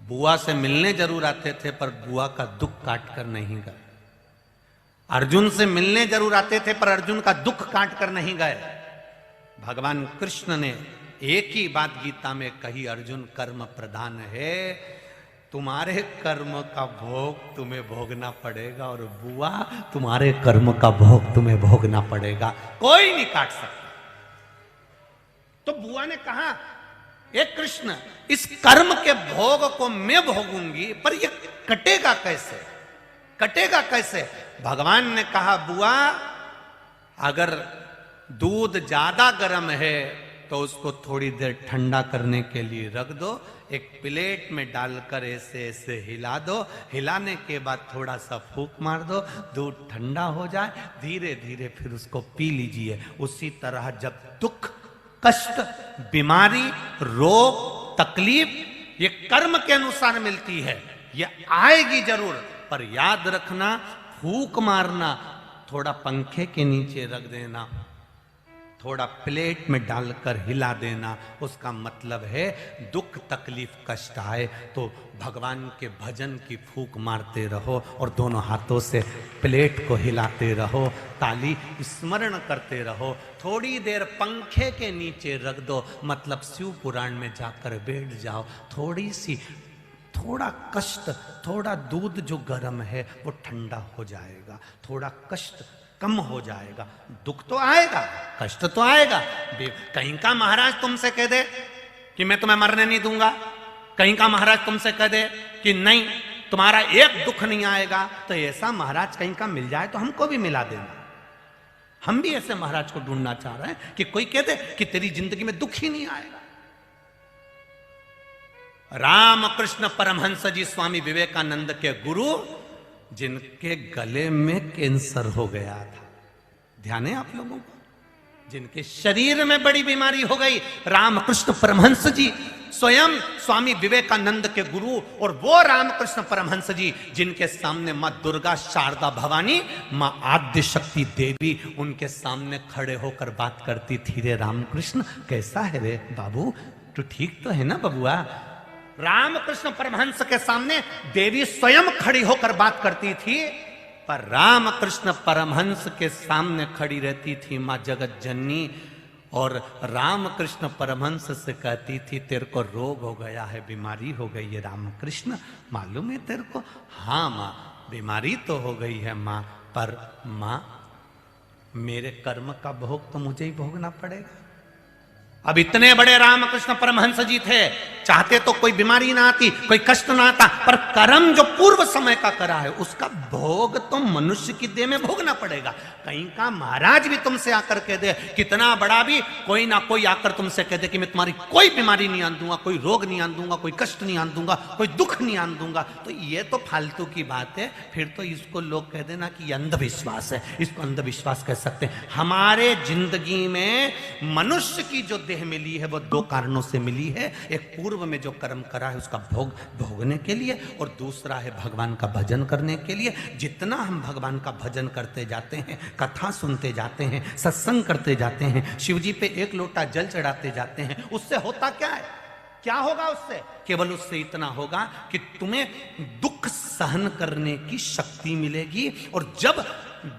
बुआ से मिलने जरूर आते थे पर बुआ का दुख काट कर नहीं गए। अर्जुन से मिलने जरूर आते थे पर अर्जुन का दुख काट कर नहीं गए। भगवान कृष्ण ने एक ही बात गीता में कही, अर्जुन कर्म प्रधान है, तुम्हारे कर्म का भोग तुम्हें भोगना पड़ेगा और बुआ तुम्हारे कर्म का भोग तुम्हें भोगना पड़ेगा, कोई नहीं काट सकता। तो बुआ ने कहा, एक कृष्ण, इस कर्म के भोग को मैं भोगूंगी पर ये कटेगा कैसे, कटेगा कैसे? भगवान ने कहा, बुआ अगर दूध ज्यादा गर्म है तो उसको थोड़ी देर ठंडा करने के लिए रख दो, एक प्लेट में डालकर ऐसे ऐसे हिला दो, हिलाने के बाद थोड़ा सा फूंक मार दो, दूध ठंडा हो जाए, धीरे धीरे फिर उसको पी लीजिए। उसी तरह जब दुख, कष्ट, बीमारी, रोग, तकलीफ ये कर्म के अनुसार मिलती है, ये आएगी जरूर, पर याद रखना, फूंक मारना, थोड़ा पंखे के नीचे रख देना, थोड़ा प्लेट में डालकर हिला देना, उसका मतलब है दुख, तकलीफ, कष्ट आए तो भगवान के भजन की फूंक मारते रहो और दोनों हाथों से प्लेट को हिलाते रहो, ताली स्मरण करते रहो, थोड़ी देर पंखे के नीचे रख दो, मतलब शिव पुराण में जाकर बैठ जाओ, थोड़ा कष्ट, थोड़ा दूध जो गर्म है वो ठंडा हो जाएगा, थोड़ा कष्ट कम हो जाएगा। दुख तो आएगा, कष्ट तो आएगा। कहीं का महाराज तुमसे कह दे कि मैं तुम्हें मरने नहीं दूंगा, कहीं का महाराज तुमसे कह दे कि नहीं तुम्हारा एक दुख नहीं आएगा, तो ऐसा महाराज कहीं का मिल जाए तो हमको भी मिला देना। हम भी ऐसे महाराज को ढूंढना चाह रहे हैं कि कोई कह दे कि तेरी जिंदगी में दुख ही नहीं आएगा। रामकृष्ण परमहंस जी स्वामी विवेकानंद के गुरु, जिनके गले में कैंसर हो गया था, ध्यान है आप लोगों को, जिनके शरीर में बड़ी बीमारी हो गई, रामकृष्ण परमहंस जी स्वयं स्वामी विवेकानंद के गुरु, और वो रामकृष्ण परमहंस जी जिनके सामने मां दुर्गा, शारदा भवानी, मां आद्य शक्ति देवी उनके सामने खड़े होकर बात करती थी, रे रामकृष्ण कैसा है रे बाबू, तू ठीक तो है ना बबुआ। रामकृष्ण परमहंस के सामने देवी स्वयं खड़ी होकर बात करती थी, पर रामकृष्ण परमहंस के सामने खड़ी रहती थी मां जगत जननी, और रामकृष्ण परमहंस से कहती थी, तेरे को रोग हो गया है, बीमारी हो गई है रामकृष्ण, मालूम है तेरे को? हाँ मां, बीमारी तो हो गई है मां, पर मां मेरे कर्म का भोग तो मुझे ही भोगना पड़ेगा। अब इतने बड़े रामकृष्ण परमहंस जी थे, चाहते तो कोई बीमारी ना आती, कोई कष्ट ना आता, पर कर्म जो पूर्व समय का करा है उसका भोग तो मनुष्य की देह में भोगना पड़ेगा। कहीं का महाराज भी तुमसे आकर कह दे, कितना बड़ा भी कोई ना कोई आकर तुमसे कह दे कि मैं तुम्हारी कोई बीमारी नहीं आन दूंगा, कोई रोग नहीं आन दूंगा, कोई कष्ट नहीं आन दूंगा, कोई दुख नहीं आन दूंगा, तो ये तो फालतू की बात है। फिर तो इसको लोग कह देना कि अंधविश्वास है, इसको अंधविश्वास कह सकते हैं। हमारे जिंदगी में मनुष्य की जो मिली है वो दो कारणों से मिली है, एक पूर्व में जो कर्म करा है उसका भोग भोगने के लिए, और दूसरा है भगवान का भजन करने के लिए। जितना हम भगवान का भजन करते जाते हैं, कथा सुनते जाते हैं, सत्संग करते जाते हैं, शिव जी पे एक लोटा जल चढ़ाते जाते हैं, उससे होता क्या है? क्या होगा उससे? केवल उससे इतना होगा कि तुम्हें दुख सहन करने की शक्ति मिलेगी, और जब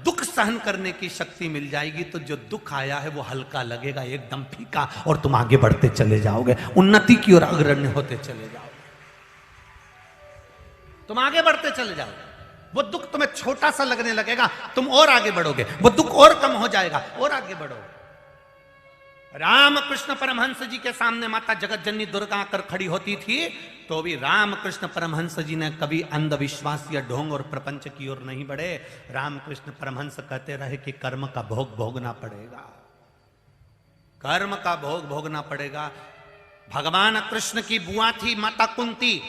दुख सहन करने की शक्ति मिल जाएगी तो जो दुख आया है वो हल्का लगेगा, एकदम फीका, और तुम आगे बढ़ते चले जाओगे, उन्नति की ओर अग्रणी होते चले जाओगे, तुम आगे बढ़ते चले जाओगे। वो दुख तुम्हें छोटा सा लगने लगेगा, तुम और आगे बढ़ोगे, वो दुख और कम हो जाएगा, और आगे बढ़ोगे। रामकृष्ण परमहंस जी के सामने माता जगत जननी दुर्गा आकर खड़ी होती थी, तो भी रामकृष्ण परमहंस जी ने कभी अंधविश्वास या ढोंग और प्रपंच की ओर नहीं बढ़े। रामकृष्ण परमहंस कहते रहे कि कर्म का भोग भोगना पड़ेगा, कर्म का भोग भोगना पड़ेगा। भगवान कृष्ण की बुआ थी माता कुंती,